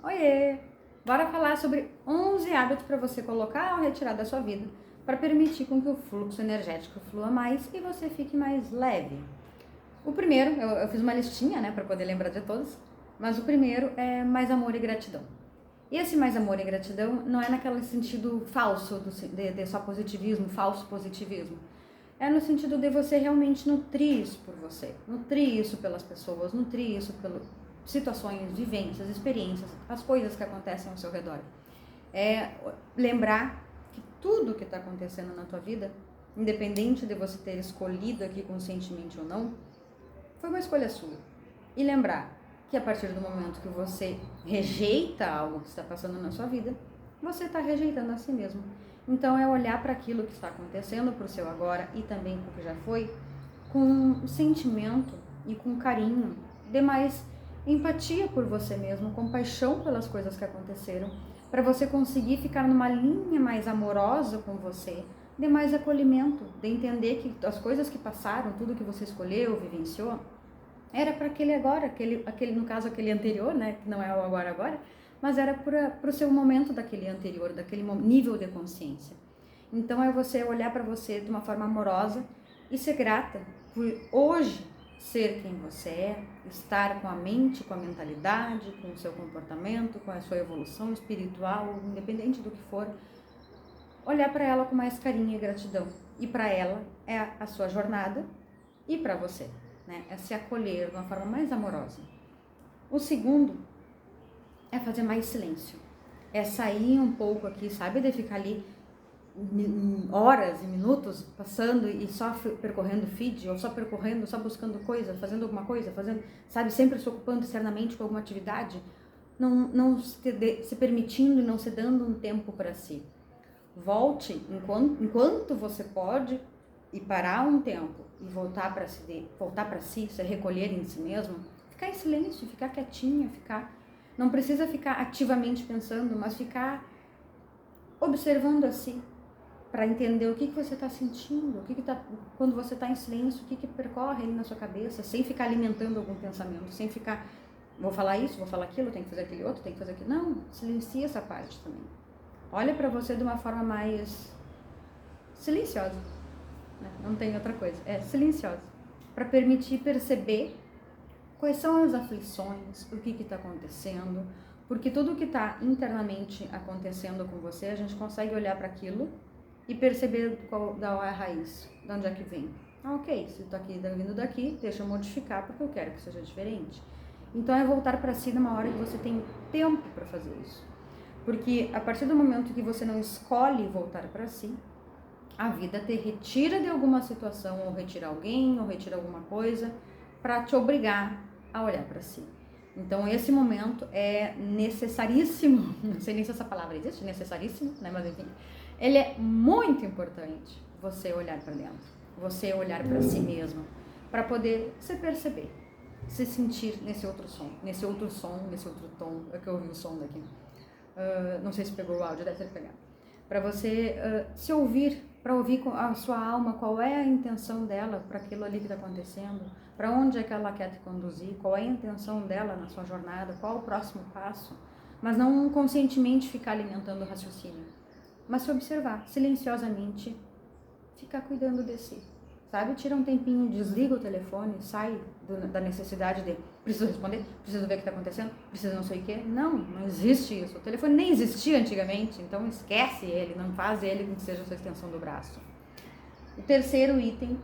Oiê! Bora falar sobre 11 hábitos para você colocar ou retirar da sua vida para permitir com que o fluxo energético flua mais e você fique mais leve. O primeiro, eu fiz uma listinha, né, para poder lembrar de todos, mas o primeiro é mais amor e gratidão. E esse mais amor e gratidão não é naquele sentido falso, de só positivismo, falso positivismo. É no sentido de você realmente nutrir isso por você, nutrir isso pelas pessoas, nutrir isso pelas situações, vivências, experiências, as coisas que acontecem ao seu redor. É lembrar que tudo que está acontecendo na tua vida, independente de você ter escolhido aqui conscientemente ou não, foi uma escolha sua. E lembrar que a partir do momento que você rejeita algo que está passando na sua vida, você está rejeitando a si mesmo. Então é olhar para aquilo que está acontecendo, para o seu agora e também para o que já foi, com sentimento e com carinho, de mais empatia por você mesmo, compaixão pelas coisas que aconteceram, para você conseguir ficar numa linha mais amorosa com você, de mais acolhimento, de entender que as coisas que passaram, tudo que você escolheu, vivenciou, era para aquele agora, no caso aquele anterior, né, que não é o agora, mas era para o seu momento daquele anterior, daquele nível de consciência. Então é você olhar para você de uma forma amorosa e ser grata por hoje ser quem você é, estar com a mente, com a mentalidade, com o seu comportamento, com a sua evolução espiritual, independente do que for, olhar para ela com mais carinho e gratidão. E para ela é a sua jornada e para você, né? É se acolher de uma forma mais amorosa. O segundo é fazer mais silêncio. É sair um pouco aqui, sabe, de ficar ali horas e minutos passando e só percorrendo feed, ou só percorrendo, só buscando coisa, fazendo alguma coisa, sabe, sempre se ocupando externamente com alguma atividade, não se permitindo e não se dando um tempo para si. Volte enquanto você pode e parar um tempo e voltar para si, se recolher em si mesmo, ficar em silêncio, ficar quietinha, não precisa ficar ativamente pensando, mas ficar observando a si, para entender o que você está sentindo, quando você está em silêncio, o que percorre ali na sua cabeça, sem ficar alimentando algum pensamento, sem ficar, vou falar isso, vou falar aquilo, tenho que fazer aquele outro, tenho que fazer aquilo. Não, silencia essa parte também. Olha para você de uma forma mais silenciosa, né? Não tem outra coisa, é silenciosa, para permitir perceber quais são as aflições, o que está acontecendo, porque tudo que está internamente acontecendo com você, a gente consegue olhar para aquilo e perceber qual é a raiz, de onde é que vem. Ok, se está vindo daqui, deixa eu modificar porque eu quero que seja diferente. Então é voltar para si numa hora que você tem tempo para fazer isso. Porque a partir do momento que você não escolhe voltar para si, a vida te retira de alguma situação, ou retira alguém, ou retira alguma coisa, para te obrigar a olhar para si. Então esse momento é necessaríssimo, não sei nem se essa palavra existe, necessaríssimo, né? Mas enfim, ele é muito importante, você olhar para dentro, você olhar para si mesmo, para poder se perceber, se sentir nesse outro tom, é que eu ouvi o som daqui, não sei se pegou o áudio, deve ter pegado, para você se ouvir, para ouvir com a sua alma qual é a intenção dela para aquilo ali que está acontecendo, para onde é que ela quer te conduzir, qual é a intenção dela na sua jornada, qual o próximo passo, mas não conscientemente ficar alimentando o raciocínio, mas se observar silenciosamente, ficar cuidando de si, sabe? Tira um tempinho, desliga o telefone, sai da necessidade de preciso responder, preciso ver o que está acontecendo, preciso não sei o que. Não existe isso. O telefone nem existia antigamente, então esquece ele, não faz ele com que seja a sua extensão do braço. O terceiro item,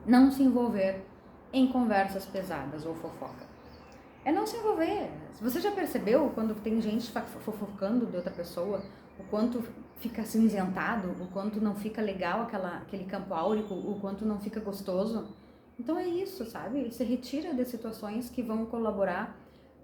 não se envolver em conversas pesadas ou fofoca. É não se envolver. Você já percebeu quando tem gente fofocando de outra pessoa, o quanto fica cinzentado, o quanto não fica legal aquele campo áurico, o quanto não fica gostoso? Então é isso, sabe? Se retira de situações que vão colaborar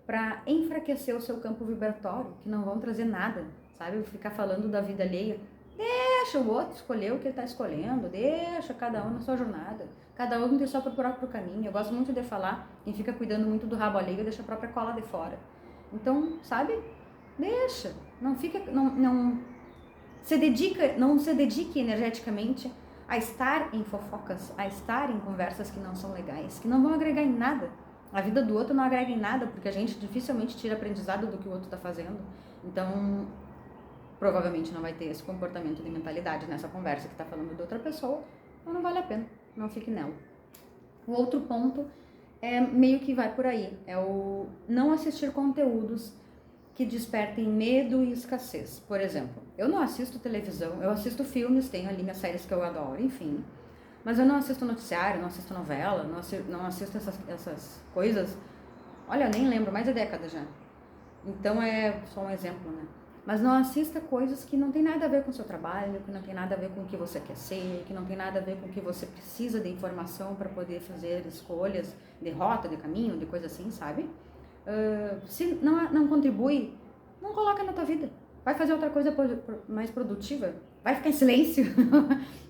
para enfraquecer o seu campo vibratório, que não vão trazer nada, sabe? Ficar falando da vida alheia. Deixa o outro escolher o que ele está escolhendo, deixa cada um na sua jornada, cada um tem só seu próprio caminho. Eu gosto muito de falar, quem fica cuidando muito do rabo alheio deixa a própria cola de fora. Então, sabe? Deixa, não se dedique energeticamente a estar em fofocas, a estar em conversas que não são legais, que não vão agregar em nada. A vida do outro não agrega em nada, porque a gente dificilmente tira aprendizado do que o outro está fazendo. Então, provavelmente não vai ter esse comportamento de mentalidade nessa conversa que está falando de outra pessoa, então não vale a pena, não fique nela. O outro ponto é meio que vai por aí, é o não assistir conteúdos que despertem medo e escassez. Por exemplo, eu não assisto televisão, eu assisto filmes, tenho ali minhas séries que eu adoro, enfim, mas eu não assisto noticiário, não assisto novela, não assisto essas coisas, olha, eu nem lembro, mais de década já. Então é só um exemplo, né? Mas não assista coisas que não tem nada a ver com o seu trabalho, que não tem nada a ver com o que você quer ser, que não tem nada a ver com o que você precisa de informação para poder fazer escolhas de rota, de caminho, de coisa assim, sabe? Se não contribui, não coloca na tua vida. Vai fazer outra coisa mais produtiva. Vai ficar em silêncio,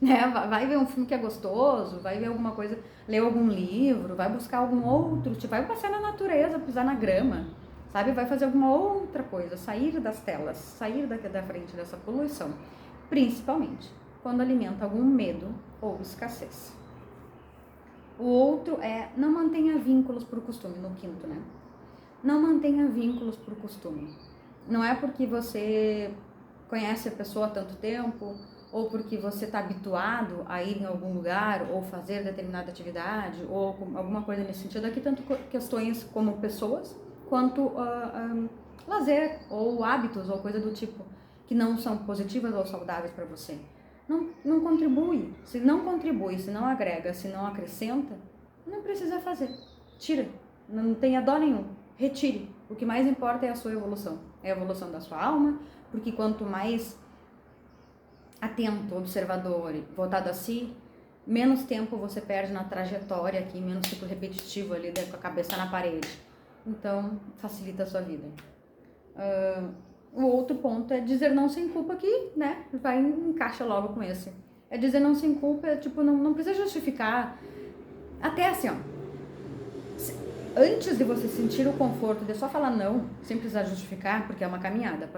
né? Vai ver um filme que é gostoso, vai ver alguma coisa, ler algum livro, vai buscar algum outro, tipo, vai passear na natureza, pisar na grama, sabe? Vai fazer alguma outra coisa, sair das telas, sair da frente dessa poluição, principalmente quando alimenta algum medo ou escassez. O outro é não mantenha vínculos por costume, no quinto, né? Não mantenha vínculos por costume. Não é porque você conhece a pessoa há tanto tempo, ou porque você está habituado a ir em algum lugar, ou fazer determinada atividade, ou alguma coisa nesse sentido. Aqui tanto questões como pessoas, quanto lazer, ou hábitos, ou coisa do tipo, que não são positivas ou saudáveis para você. Não contribui. Se não agrega, se não acrescenta, não precisa fazer. Tira. Não tenha dó nenhum. Retire. O que mais importa é a sua evolução. É a evolução da sua alma, porque quanto mais atento, observador, voltado a si, menos tempo você perde na trajetória aqui, menos ciclo repetitivo ali, com a cabeça na parede. Então, facilita a sua vida. O outro ponto é dizer não sem culpa, que, né, encaixa logo com esse. É dizer não sem culpa, é tipo, não precisa justificar. Até assim, ó, antes de você sentir o conforto de só falar não, sem precisar justificar, porque é uma caminhada.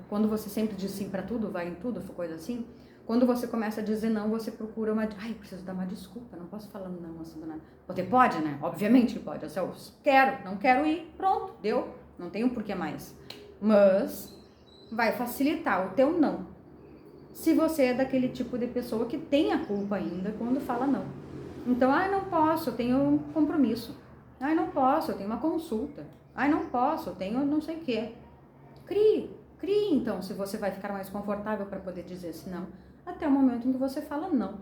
Quando você sempre diz sim pra tudo, vai em tudo, coisa assim, quando você começa a dizer não, você procura preciso dar uma desculpa, não posso falar não assim do nada. Você pode, né? Obviamente que pode. Eu não quero ir, pronto, deu, não tenho por que mais. Mas vai facilitar o teu não. Se você é daquele tipo de pessoa que tem a culpa ainda quando fala não. Então, não posso, eu tenho um compromisso. Não posso, eu tenho uma consulta. Não posso, eu tenho não sei o quê. Crie então, se você vai ficar mais confortável para poder dizer esse não, até o momento em que você fala não.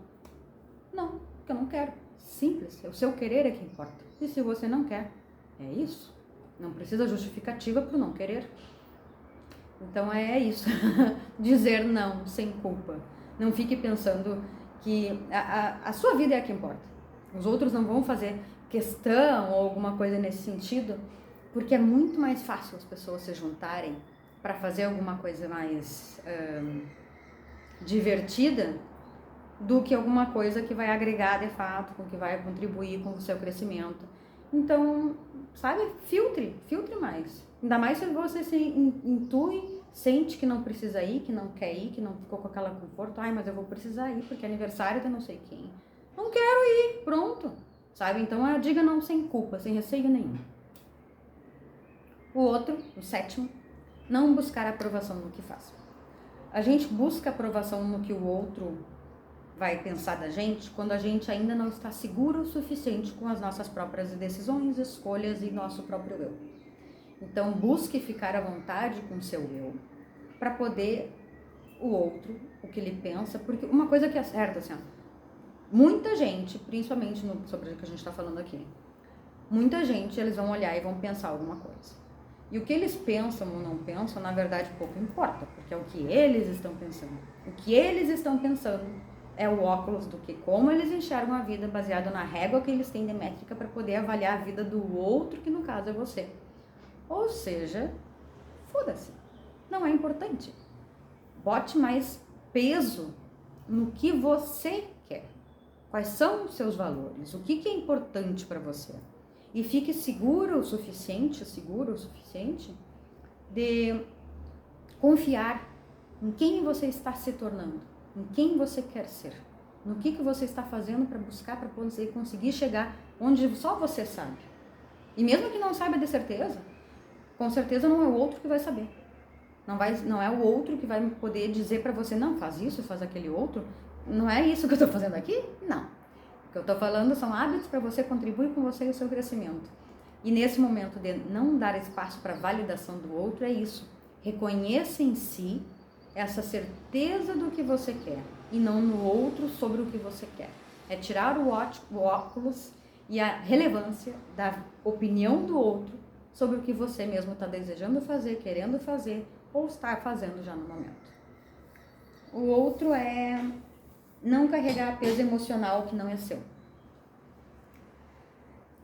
Não, porque eu não quero. Simples, o seu querer é que importa. E se você não quer, é isso. Não precisa justificativa para o não querer. Então é isso. Dizer não sem culpa. Não fique pensando que a sua vida é a que importa. Os outros não vão fazer questão ou alguma coisa nesse sentido, porque é muito mais fácil as pessoas se juntarem para fazer alguma coisa mais divertida do que alguma coisa que vai agregar de fato, com que vai contribuir com o seu crescimento. Então, sabe, filtre mais. Ainda mais se você se intui, sente que não precisa ir, que não quer ir, que não ficou com aquela conforto. Mas eu vou precisar ir porque é aniversário de não sei quem. Não quero ir, pronto. Sabe? Então, diga não sem culpa, sem receio nenhum. O outro, o sétimo, não buscar aprovação no que faz. A gente busca aprovação no que o outro vai pensar da gente quando a gente ainda não está seguro o suficiente com as nossas próprias decisões, escolhas e nosso próprio eu. Então, busque ficar à vontade com o seu eu para poder o outro, o que ele pensa, porque uma coisa que é certa, assim, muita gente, principalmente sobre o que a gente está falando aqui, muita gente, eles vão olhar e vão pensar alguma coisa. E o que eles pensam ou não pensam, na verdade, pouco importa, porque é o que eles estão pensando. O que eles estão pensando é o óculos do que como eles enxergam a vida, baseado na régua que eles têm de métrica para poder avaliar a vida do outro, que no caso é você. Ou seja, foda-se, não é importante. Bote mais peso no que você quer. Quais são os seus valores? O que é importante para você? E fique seguro o suficiente de confiar em quem você está se tornando, em quem você quer ser, no que você está fazendo para buscar, para conseguir chegar onde só você sabe. E mesmo que não saiba de certeza, com certeza não é o outro que vai saber. Não é o outro que vai poder dizer para você, não, faz isso, faz aquele outro. Não é isso que eu tô fazendo aqui? Não. O que eu tô falando são hábitos para você contribuir com você e o seu crescimento. E nesse momento de não dar espaço para validação do outro, é isso. Reconheça em si essa certeza do que você quer e não no outro sobre o que você quer. É tirar o óculos e a relevância da opinião do outro sobre o que você mesmo está desejando fazer, querendo fazer ou está fazendo já no momento. O outro é não carregar peso emocional que não é seu.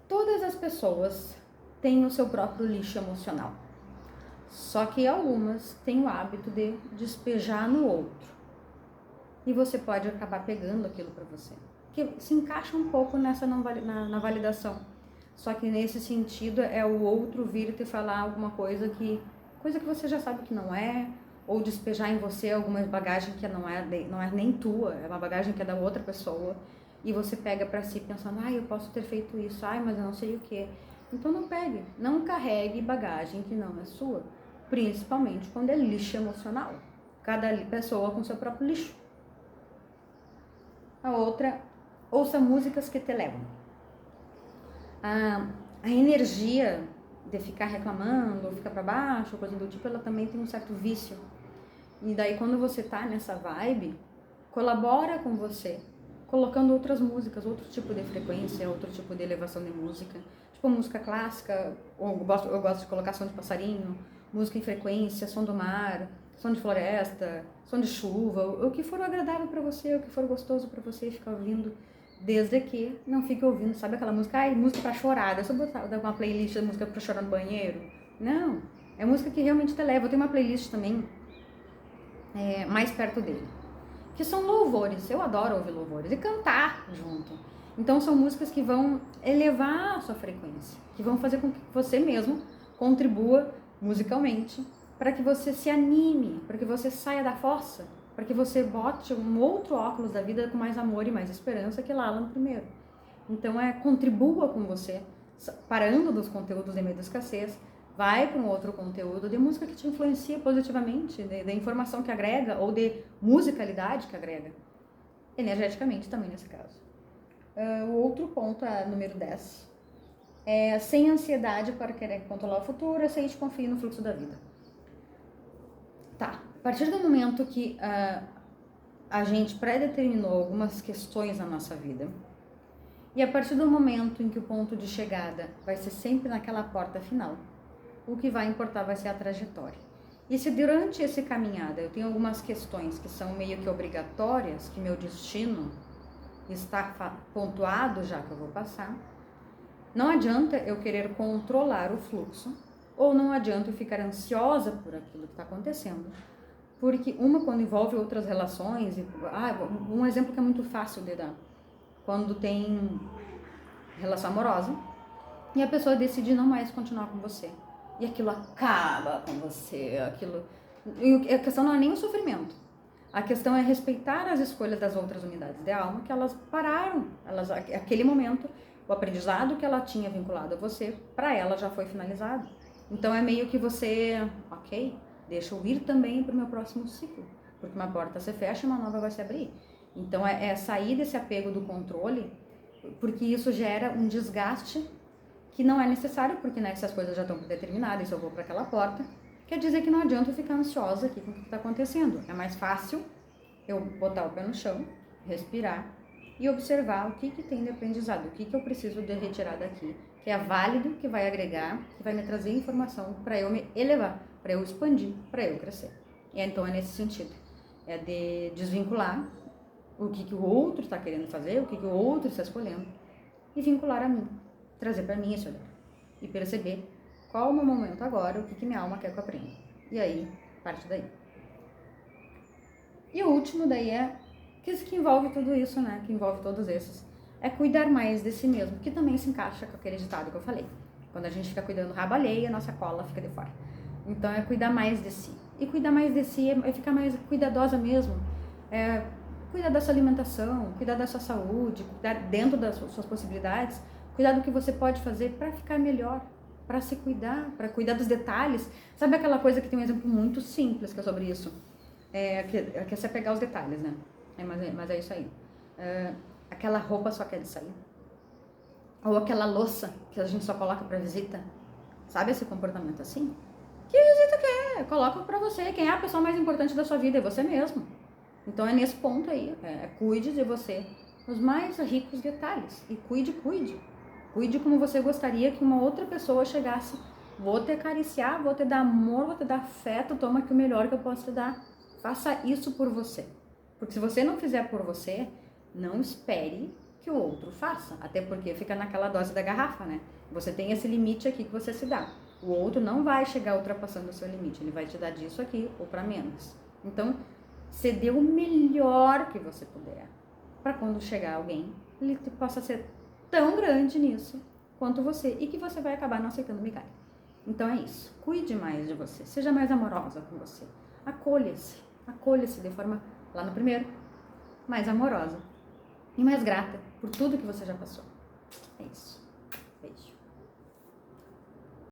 Todas as pessoas têm o seu próprio lixo emocional. Só que algumas têm o hábito de despejar no outro. E você pode acabar pegando aquilo para você. Que se encaixa um pouco nessa na validação. Só que nesse sentido é o outro vir te falar alguma coisa que você já sabe que não é, ou despejar em você alguma bagagem que não é nem tua, é uma bagagem que é da outra pessoa, e você pega pra si pensando, eu posso ter feito isso, mas eu não sei o que. Então não carregue bagagem que não é sua, principalmente quando é lixo emocional. Cada pessoa com seu próprio lixo. A outra, ouça músicas que te levam. A energia de ficar reclamando, ou ficar para baixo, coisa do tipo, ela também tem um certo vício. E daí quando você tá nessa vibe, colabora com você, colocando outras músicas, outro tipo de frequência, outro tipo de elevação de música. Tipo música clássica, eu gosto de colocar som de passarinho, música em frequência, som do mar, som de floresta, som de chuva, o que for agradável para você, o que for gostoso para você ficar ouvindo. Desde que não fique ouvindo, sabe aquela música, música pra chorar, eu só botar uma playlist de música pra chorar no banheiro. Não, é música que realmente te leva. Eu tenho uma playlist também, mais perto dele, que são louvores. Eu adoro ouvir louvores e cantar junto. Então são músicas que vão elevar a sua frequência, que vão fazer com que você mesmo contribua musicalmente, para que você se anime, para que você saia da fossa, para que você bote um outro óculos da vida com mais amor e mais esperança que lá no primeiro. Então, contribua com você, parando dos conteúdos de medo e escassez, vai para um outro conteúdo de música que te influencia positivamente, de informação que agrega, ou de musicalidade que agrega, energeticamente também nesse caso. O outro ponto, número 10, é sem ansiedade para querer controlar o futuro, aceite e confie no fluxo da vida. Tá. A partir do momento que a gente predeterminou algumas questões na nossa vida, e a partir do momento em que o ponto de chegada vai ser sempre naquela porta final, o que vai importar vai ser a trajetória. E se durante essa caminhada eu tenho algumas questões que são meio que obrigatórias, que meu destino está pontuado já que eu vou passar, não adianta eu querer controlar o fluxo, ou não adianta eu ficar ansiosa por aquilo que está acontecendo. Porque quando envolve outras relações, um exemplo que é muito fácil de dar, quando tem relação amorosa e a pessoa decide não mais continuar com você, e aquilo acaba com você, e a questão não é nem o sofrimento, a questão é respeitar as escolhas das outras unidades de alma, que elas pararam, aquele momento, o aprendizado que ela tinha vinculado a você, para ela já foi finalizado. Então é meio que você, deixa eu ir também para o meu próximo ciclo, porque uma porta se fecha e uma nova vai se abrir. Então é sair desse apego do controle, porque isso gera um desgaste que não é necessário, porque se as coisas já estão determinadas, se eu vou para aquela porta, quer dizer que não adianta eu ficar ansiosa aqui com o que está acontecendo. É mais fácil eu botar o pé no chão, respirar e observar o que tem de aprendizado, o que eu preciso de retirar daqui, que é válido, que vai agregar, que vai me trazer informação para eu me elevar, para eu expandir, para eu crescer. E então é nesse sentido, é de desvincular o que o outro está querendo fazer, o que o outro está escolhendo, e vincular a mim, trazer para mim esse olhar, e perceber qual é o meu momento agora, o que minha alma quer que eu aprenda. E aí, parte daí. E o último daí que envolve tudo isso, que envolve todos esses, é cuidar mais de si mesmo, que também se encaixa com aquele ditado que eu falei. Quando a gente fica cuidando do rabo alheio, a nossa cola fica de fora. Então é cuidar mais de si. E cuidar mais de si é ficar mais cuidadosa mesmo. Cuidar da sua alimentação, cuidar da sua saúde, cuidar dentro das suas possibilidades, Cuidar do que você pode fazer para ficar melhor, para se cuidar, para cuidar dos detalhes. Sabe aquela coisa que tem um exemplo muito simples que é sobre isso? Que é você pegar os detalhes, né? Mas é isso aí. Aquela roupa só quer de sair. Ou aquela louça que a gente só coloca para visita. Sabe esse comportamento assim? Que visita quer? Coloca para você. Quem é a pessoa mais importante da sua vida? É você mesmo. Então é nesse ponto aí. Cuide de você nos mais ricos detalhes. E cuide. Cuide como você gostaria que uma outra pessoa chegasse. Vou te acariciar, vou te dar amor, vou te dar afeto. Toma aqui o melhor que eu posso te dar. Faça isso por você. Porque se você não fizer por você, não espere que o outro faça. Até porque fica naquela dose da garrafa, né? Você tem esse limite aqui que você se dá. O outro não vai chegar ultrapassando o seu limite. Ele vai te dar disso aqui ou para menos. Então, você dê o melhor que você puder. Para quando chegar alguém, ele possa ser tão grande nisso quanto você. E que você vai acabar não aceitando migalha. Então é isso. Cuide mais de você. Seja mais amorosa com você. Acolha-se. Acolha-se de forma, lá no primeiro, mais amorosa. E mais grata por tudo que você já passou. É isso. Beijo.